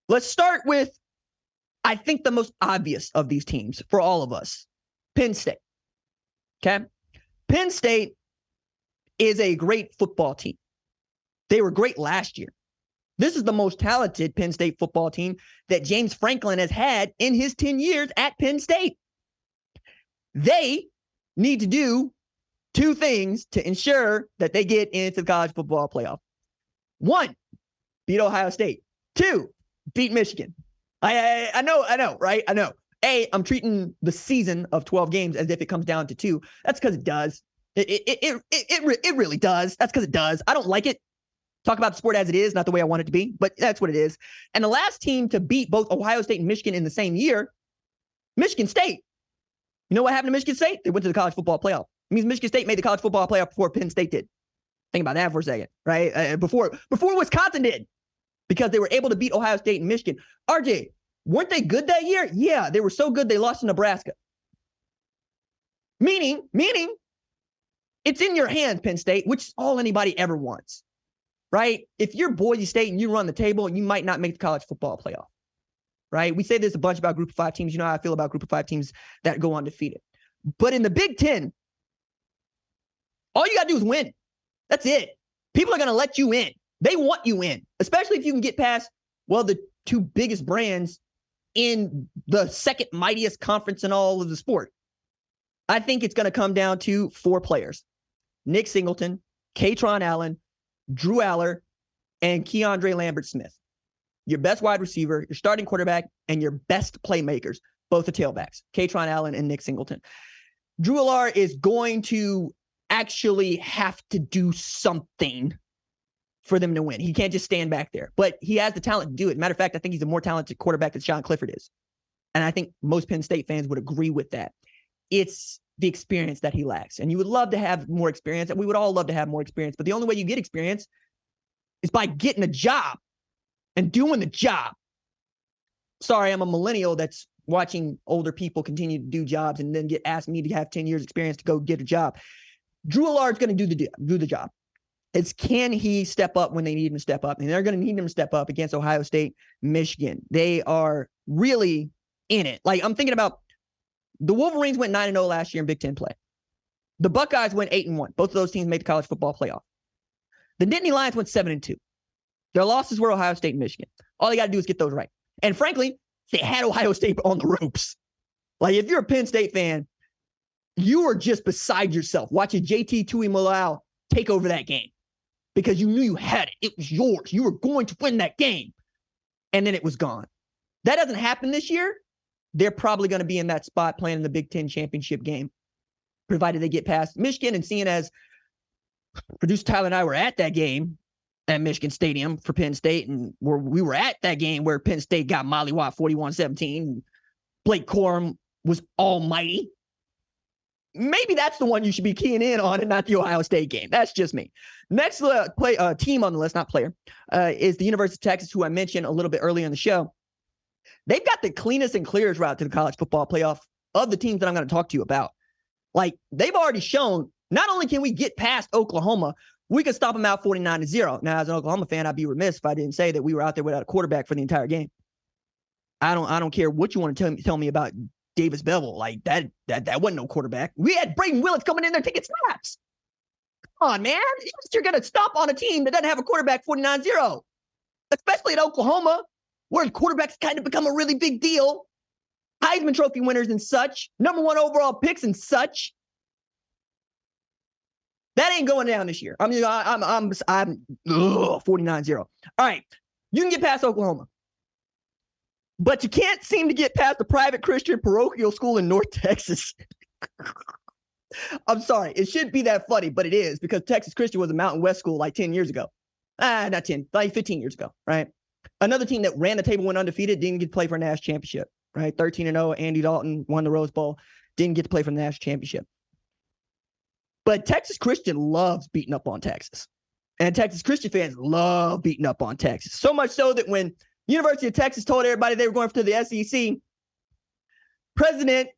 Let's start with, I think, the most obvious of these teams for all of us, Penn State. Okay? Penn State is a great football team. They were great last year. This is the most talented Penn State football team that James Franklin has had in his 10 years at Penn State. They need to do two things to ensure that they get into the college football playoff. One, beat Ohio State. Two, beat Michigan. I know, right? I know. I'm treating the season of 12 games as if it comes down to two. That's because it does. It really does. That's because it does. I don't like it. Talk about the sport as it is, not the way I want it to be, but that's what it is. And the last team to beat both Ohio State and Michigan in the same year, Michigan State. You know what happened to Michigan State? They went to the college football playoff. It means Michigan State made the college football playoff before Penn State did. Think about that for a second, right? Before Wisconsin did, because they were able to beat Ohio State and Michigan. RJ, weren't they good that year? Yeah, they were so good they lost to Nebraska. Meaning, it's in your hands, Penn State, which is all anybody ever wants. Right? If you're Boise State and you run the table, you might not make the college football playoff. Right? We say this a bunch about Group of 5 teams. You know how I feel about Group of 5 teams that go undefeated. But in the Big Ten, all you got to do is win. That's it. People are going to let you in. They want you in, especially if you can get past, well, the two biggest brands in the second mightiest conference in all of the sport. I think it's going to come down to 4 players. Nick Singleton, Katron Allen, Drew Aller, and Keandre Lambert-Smith. Your best wide receiver, your starting quarterback, and your best playmakers, both the tailbacks, Katron Allen and Nick Singleton. Drew Aller is going to actually have to do something for them to win. He can't just stand back there, but he has the talent to do it. Matter of fact, I think he's a more talented quarterback than Sean Clifford is. And I think most Penn State fans would agree with that. It's the experience that he lacks. And you would love to have more experience, and we would all love to have more experience. But the only way you get experience is by getting a job and doing the job. Sorry, I'm a millennial that's watching older people continue to do jobs and then get asked me to have 10 years experience to go get a job. Drew Aller is going to do the job. It's can he step up when they need him to step up? And they're going to need him to step up against Ohio State, Michigan. They are really in it. Like, I'm thinking about the Wolverines went 9-0 last year in Big Ten play. The Buckeyes went 8-1. Both of those teams made the college football playoff. The Nittany Lions went 7-2. Their losses were Ohio State and Michigan. All they got to do is get those right. And frankly, they had Ohio State on the ropes. Like, if you're a Penn State fan, you were just beside yourself watching JT Tuimoloau take over that game because you knew you had it. It was yours. You were going to win that game. And then it was gone. That doesn't happen this year. They're probably going to be in that spot playing in the Big Ten championship game, provided they get past Michigan. And seeing as producer Tyler and I were at that game at Michigan Stadium for Penn State, and we were at that game where Penn State got mollywhopped 41-17, and Blake Corum was almighty. Maybe that's the one you should be keying in on and not the Ohio State game. That's just me. Next team on the list, not player, is the University of Texas, who I mentioned a little bit earlier in the show. They've got the cleanest and clearest route to the college football playoff of the teams that I'm going to talk to you about. Like, they've already shown, not only can we get past Oklahoma, we can stop them out 49-0. Now, as an Oklahoma fan, I'd be remiss if I didn't say that we were out there without a quarterback for the entire game. I don't care what you want to tell me about Davis Bevel. Like, that wasn't no quarterback. We had Braden Willits coming in there taking snaps. Come on, man. You're going to stop on a team that doesn't have a quarterback 49-0, especially at Oklahoma, where quarterbacks kind of become a really big deal. Heisman Trophy winners and such. Number 1 overall picks and such. That ain't going down this year. I'm 49-0. All right. You can get past Oklahoma. But you can't seem to get past the private Christian parochial school in North Texas. I'm sorry. It shouldn't be that funny, but it is, because Texas Christian was a Mountain West school like 10 years ago. Not 10, like 15 years ago, right? Another team that ran the table, went undefeated, didn't get to play for a national championship, right? 13-0, Andy Dalton won the Rose Bowl, didn't get to play for the national championship. But Texas Christian loves beating up on Texas. And Texas Christian fans love beating up on Texas. So much so that when University of Texas told everybody they were going to the SEC, president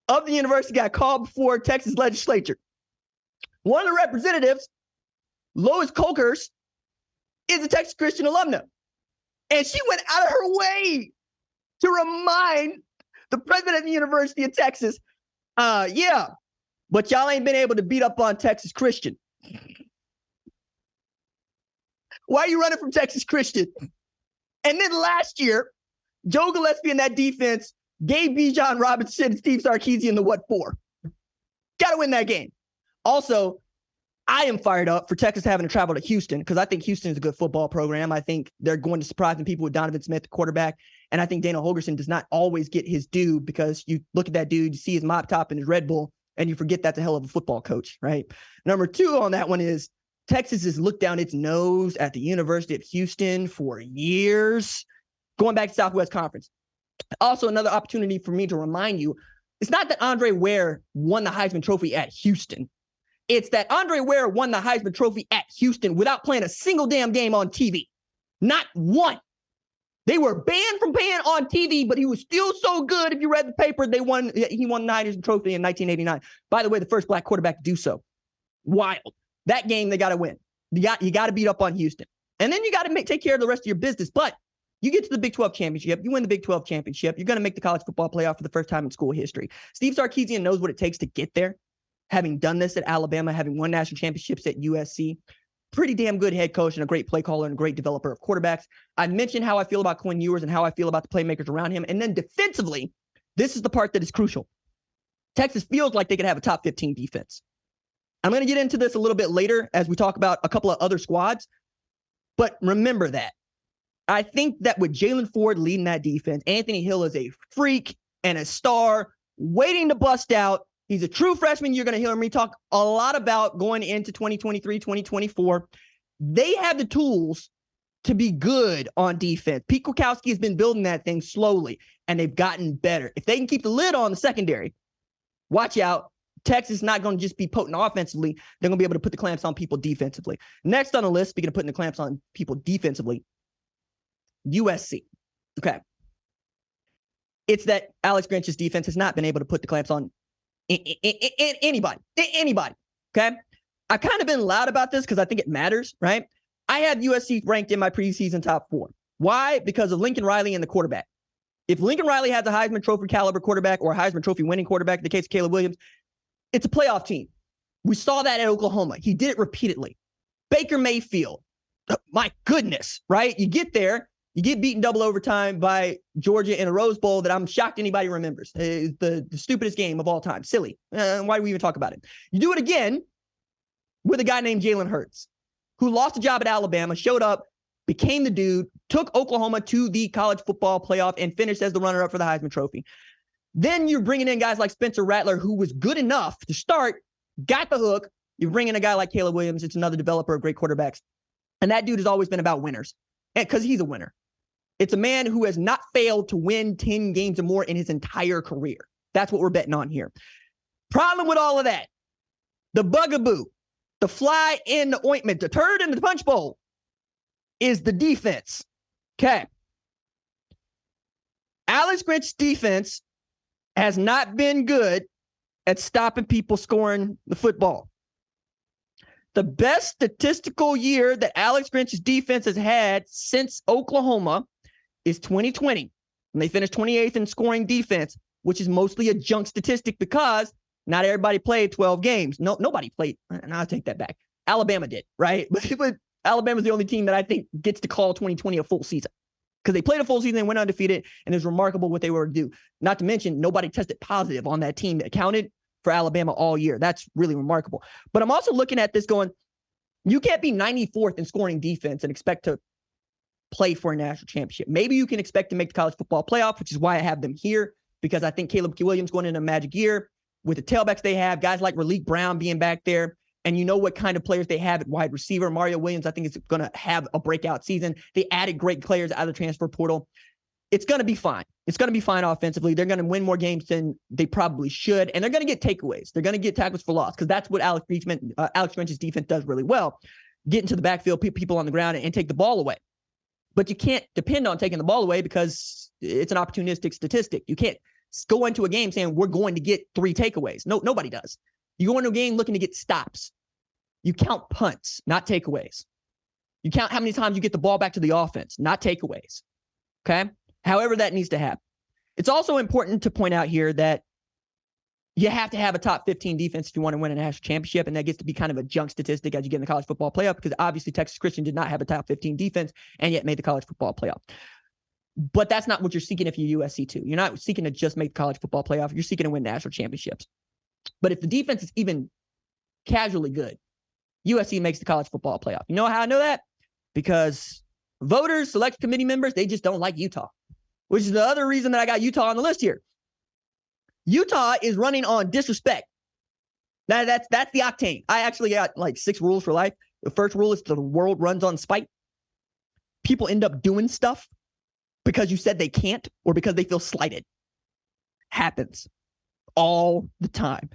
of the university got called before Texas legislature. One of the representatives, Lois Colkers, is a Texas Christian alumna. And she went out of her way to remind the president of the University of Texas, yeah, but y'all ain't been able to beat up on Texas Christian. Why are you running from Texas Christian? And then last year, Joe Gillespie in that defense gave Bijan Robinson and Steve Sarkisian the what for. Got to win that game. Also, I am fired up for Texas having to travel to Houston because I think Houston is a good football program. I think they're going to surprise some people with Donovan Smith, the quarterback. And I think Dana Holgorsen does not always get his due because you look at that dude, you see his mop top and his Red Bull, and you forget that's a hell of a football coach, right? Number two on that one is Texas has looked down its nose at the University of Houston for years, going back to Southwest Conference. Also, another opportunity for me to remind you, it's not that Andre Ware won the Heisman Trophy at Houston. It's that Andre Ware won the Heisman Trophy at Houston without playing a single damn game on TV. Not one. They were banned from playing on TV, but he was still so good. If you read the paper, he won the Heisman Trophy in 1989. By the way, the first black quarterback to do so. Wild. That game, they got to win. You got to beat up on Houston. And then you got to take care of the rest of your business. But you get to the Big 12 championship. You win the Big 12 championship. You're going to make the college football playoff for the first time in school history. Steve Sarkisian knows what it takes to get there. Having done this at Alabama, having won national championships at USC, pretty damn good head coach and a great play caller and a great developer of quarterbacks. I mentioned how I feel about Quinn Ewers and how I feel about the playmakers around him. And then defensively, this is the part that is crucial. Texas feels like they could have a top 15 defense. I'm going to get into this a little bit later as we talk about a couple of other squads. But remember that. I think that with Jalen Ford leading that defense, Anthony Hill is a freak and a star waiting to bust out. He's a true freshman. You're going to hear me talk a lot about going into 2023, 2024. They have the tools to be good on defense. Pete Kwiatkowski has been building that thing slowly, and they've gotten better. If they can keep the lid on the secondary, watch out. Texas is not going to just be potent offensively. They're going to be able to put the clamps on people defensively. Next on the list, speaking of putting the clamps on people defensively, USC. Okay. It's that Alex Grinch's defense has not been able to put the clamps on anybody. Okay. I've kind of been loud about this because I think it matters, right? I have USC ranked in my preseason top 4. Why? Because of Lincoln Riley and the quarterback. If Lincoln Riley has a Heisman Trophy caliber quarterback or a Heisman Trophy winning quarterback, in the case of Caleb Williams, it's a playoff team. We saw that at Oklahoma. He did it repeatedly. Baker Mayfield. My goodness, right? You get there. You get beaten double overtime by Georgia in a Rose Bowl that I'm shocked anybody remembers. It's the stupidest game of all time. Silly. Why do we even talk about it? You do it again with a guy named Jalen Hurts, who lost a job at Alabama, showed up, became the dude, took Oklahoma to the college football playoff, and finished as the runner-up for the Heisman Trophy. Then you're bringing in guys like Spencer Rattler, who was good enough to start, got the hook. You bring in a guy like Caleb Williams. It's another developer of great quarterbacks. And that dude has always been about winners because he's a winner. It's a man who has not failed to win 10 games or more in his entire career. That's what we're betting on here. Problem with all of that, the bugaboo, the fly in the ointment, the turd in the punch bowl is the defense. Okay. Alex Grinch's defense has not been good at stopping people scoring the football. The best statistical year that Alex Grinch's defense has had since Oklahoma is 2020, and they finished 28th in scoring defense, which is mostly a junk statistic because not everybody played 12 games. No, nobody played. And I'll take that back. Alabama did, right? But Alabama's the only team that I think gets to call 2020 a full season because they played a full season and went undefeated, and it's remarkable what they were to do. Not to mention, nobody tested positive on that team that counted for Alabama all year. That's really remarkable. But I'm also looking at this going, you can't be 94th in scoring defense and expect to play for a national championship. Maybe you can expect to make the college football playoff, which is why I have them here, because I think Caleb Williams going into a magic year with the tailbacks they have, guys like Raleek Brown being back there, and you know what kind of players they have at wide receiver. Mario Williams, I think, is going to have a breakout season. They added great players out of the transfer portal. It's going to be fine. It's going to be fine offensively. They're going to win more games than they probably should, and they're going to get takeaways. They're going to get tackles for loss because that's what Alex Grinch's defense does really well. Get into the backfield, put people on the ground, and take the ball away. But you can't depend on taking the ball away because it's an opportunistic statistic. You can't go into a game saying we're going to get 3 takeaways. No, nobody does. You go into a game looking to get stops. You count punts, not takeaways. You count how many times you get the ball back to the offense, not takeaways. Okay. However, that needs to happen. It's also important to point out here that you have to have a top 15 defense if you want to win a national championship. And that gets to be kind of a junk statistic as you get in the college football playoff, because obviously Texas Christian did not have a top 15 defense and yet made the college football playoff. But that's not what you're seeking if you're USC too. You're not seeking to just make the college football playoff. You're seeking to win national championships. But if the defense is even casually good, USC makes the college football playoff. You know how I know that? Because voters, select committee members, they just don't like Utah, which is the other reason that I got Utah on the list here. Utah is running on disrespect. That's the octane. I actually got like 6 rules for life. The first rule is the world runs on spite. People end up doing stuff because you said they can't or because they feel slighted. Happens all the time.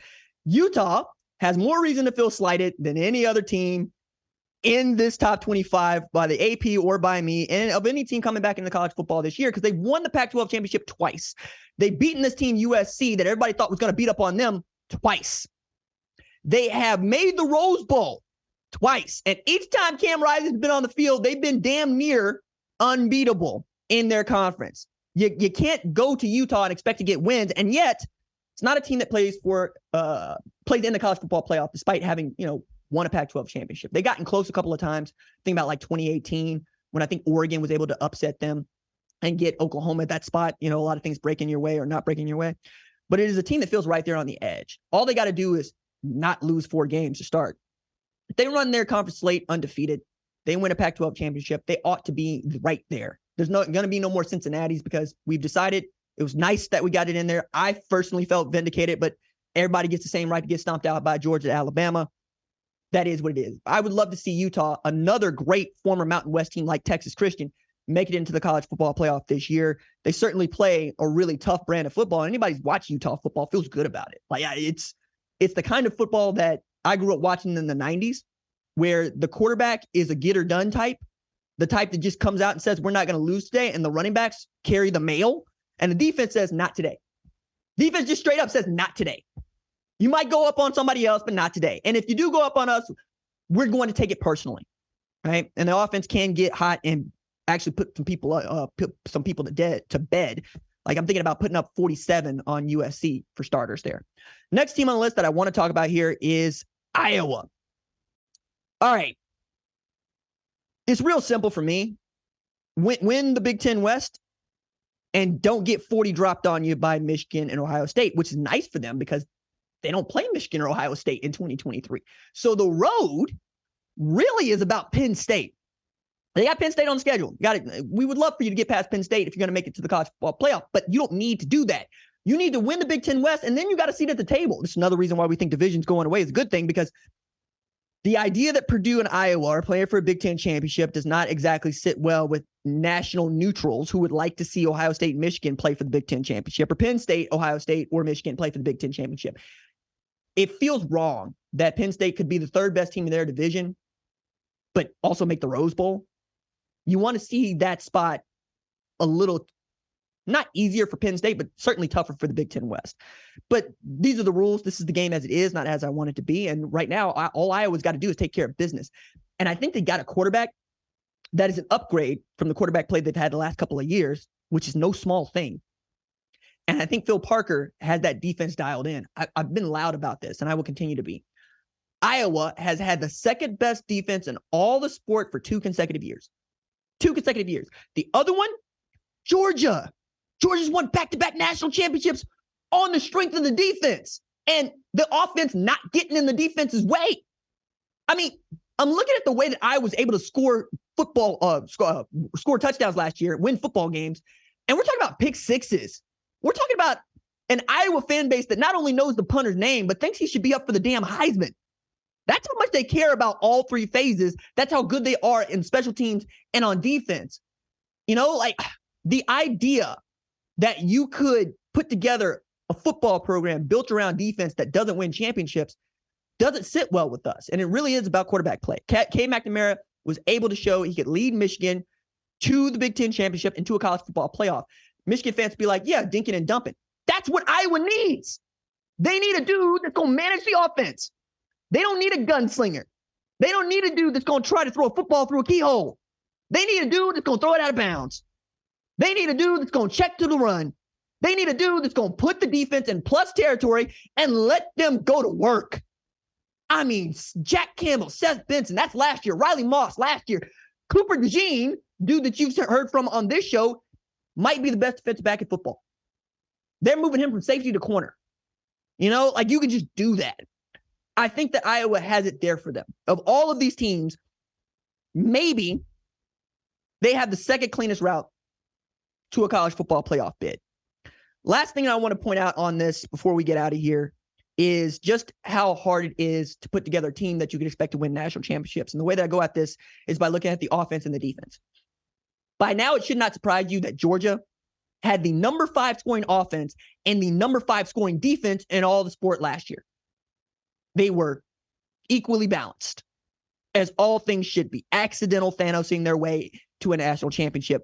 Utah has more reason to feel slighted than any other team in this top 25 by the AP or by me, and of any team coming back into college football this year, because they won the Pac-12 championship twice. They've beaten this team USC that everybody thought was going to beat up on them twice. They have made the Rose Bowl twice, and each time Cam Rising's been on the field, they've been damn near unbeatable in their conference. You can't go to Utah and expect to get wins, and yet it's not a team that plays in the college football playoff despite having, won a Pac-12 championship. They gotten close a couple of times. Think about like 2018 when I think Oregon was able to upset them and get Oklahoma at that spot. A lot of things breaking your way or not breaking your way. But it is a team that feels right there on the edge. All they got to do is not lose 4 games to start. If they run their conference slate undefeated, they win a Pac-12 championship, they ought to be right there. There's going to be no more Cincinnati's because we've decided it was nice that we got it in there. I personally felt vindicated, but everybody gets the same right to get stomped out by Georgia, Alabama. That is what it is. I would love to see Utah, another great former Mountain West team like Texas Christian, make it into the college football playoff this year. They certainly play a really tough brand of football. Anybody who's watching Utah football feels good about it. Like it's the kind of football that I grew up watching in the 90s, where the quarterback is a get or done type, the type that just comes out and says, we're not going to lose today. And the running backs carry the mail. And the defense says, not today. Defense just straight up says, not today. You might go up on somebody else, but not today. And if you do go up on us, we're going to take it personally, right? And the offense can get hot and actually put some people to bed. Like I'm thinking about putting up 47 on USC for starters there. Next team on the list that I want to talk about here is Iowa. All right. It's real simple for me. Win the Big Ten West and don't get 40 dropped on you by Michigan and Ohio State, which is nice for them because they don't play Michigan or Ohio State in 2023. So the road really is about Penn State. They got Penn State on the schedule. We would love for you to get past Penn State if you're going to make it to the college football playoff, but you don't need to do that. You need to win the Big Ten West, and then you got a seat at the table. This is another reason why we think divisions going away is a good thing, because the idea that Purdue and Iowa are playing for a Big Ten championship does not exactly sit well with national neutrals who would like to see Ohio State and Michigan play for the Big Ten championship, or Penn State, Ohio State, or Michigan play for the Big Ten championship. It feels wrong that Penn State could be the 3rd best team in their division, but also make the Rose Bowl. You want to see that spot a little, not easier for Penn State, but certainly tougher for the Big Ten West. But these are the rules. This is the game as it is, not as I want it to be. And right now, all Iowa's got to do is take care of business. And I think they got a quarterback that is an upgrade from the quarterback play they've had the last couple of years, which is no small thing. And I think Phil Parker has that defense dialed in. I've been loud about this, and I will continue to be. Iowa has had the 2nd best defense in all the sport for 2 consecutive years. 2 consecutive years. The other one, Georgia. Georgia's won back-to-back national championships on the strength of the defense and the offense not getting in the defense's way. I mean, I'm looking at the way that I was able to score touchdowns last year, win football games, and we're talking about pick sixes. We're talking about an Iowa fan base that not only knows the punter's name, but thinks he should be up for the damn Heisman. That's how much they care about all 3 phases. That's how good they are in special teams and on defense. Like the idea that you could put together a football program built around defense that doesn't win championships doesn't sit well with us. And it really is about quarterback play. K. McNamara was able to show he could lead Michigan to the Big Ten championship and to a college football playoff. Michigan fans be like, yeah, dinking and dumping. That's what Iowa needs. They need a dude that's going to manage the offense. They don't need a gunslinger. They don't need a dude that's going to try to throw a football through a keyhole. They need a dude that's going to throw it out of bounds. They need a dude that's going to check to the run. They need a dude that's going to put the defense in plus territory and let them go to work. I mean, Jack Campbell, Seth Benson, that's last year. Riley Moss last year. Cooper DeJean, dude that you've heard from on this show, might be the best defensive back in football. They're moving him from safety to corner. You know, like you can just do that. I think that Iowa has it there for them. Of all of these teams, maybe they have the second cleanest route to a college football playoff bid. Last thing I want to point out on this before we get out of here is just how hard it is to put together a team that you can expect to win national championships. And the way that I go at this is by looking at the offense and the defense. By now, it should not surprise you that Georgia had the number 5 scoring offense and the number 5 scoring defense in all the sport last year. They were equally balanced, as all things should be. Accidental Thanosing their way to a national championship.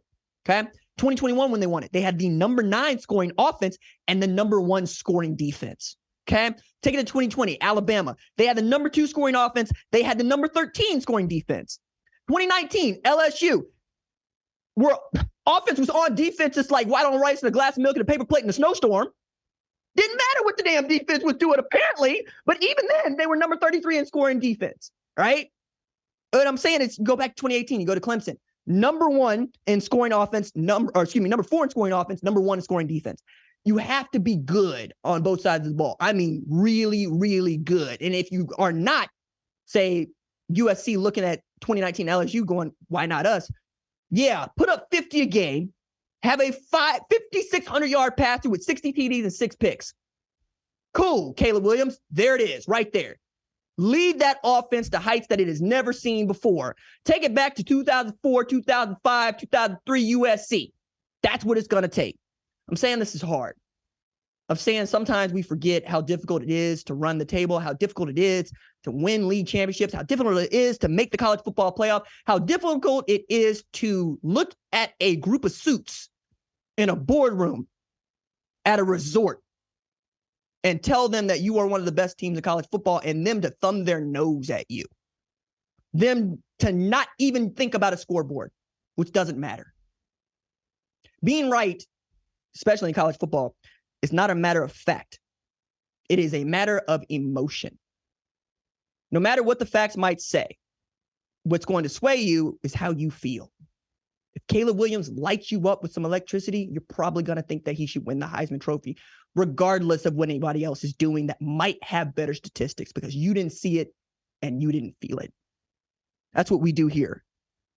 Okay? 2021, when they won it, they had the number 9 scoring offense and the number 1 scoring defense. Okay? Take it to 2020, Alabama. They had the number 2 scoring offense. They had the number 13 scoring defense. 2019, LSU. Where offense was on defense, it's like white on rice and a glass of milk and a paper plate in a snowstorm. Didn't matter what the damn defense was doing, apparently. But even then, they were number 33 in scoring defense, right? What I'm saying is, go back to 2018, you go to Clemson. Number 1 in scoring offense, number 4 in scoring offense, number 1 in scoring defense. You have to be good on both sides of the ball. I mean, really, really good. And if you are not, say, USC looking at 2019 LSU going, why not us? Yeah, put up 50 a game, have a 5,600-yard passer with 60 TDs and 6 picks. Cool, Caleb Williams. There it is, right there. Lead that offense to heights that it has never seen before. Take it back to 2004, 2005, 2003 USC. That's what it's going to take. I'm saying this is hard. I'm saying sometimes we forget how difficult it is to run the table, how difficult it is to win league championships, how difficult it is to make the college football playoff, how difficult it is to look at a group of suits in a boardroom at a resort and tell them that you are one of the best teams in college football and them to thumb their nose at you. Them to not even think about a scoreboard, which doesn't matter. Being right, especially in college football, is not a matter of fact. It is a matter of emotion. No matter what the facts might say, what's going to sway you is how you feel. If Caleb Williams lights you up with some electricity, you're probably going to think that he should win the Heisman Trophy, regardless of what anybody else is doing that might have better statistics because you didn't see it and you didn't feel it. That's what we do here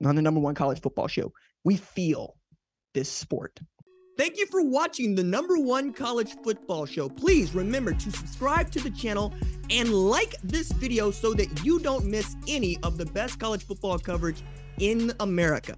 on the #1 college football show. We feel this sport. Thank you for watching the #1 college football show. Please remember to subscribe to the channel and like this video so that you don't miss any of the best college football coverage in America.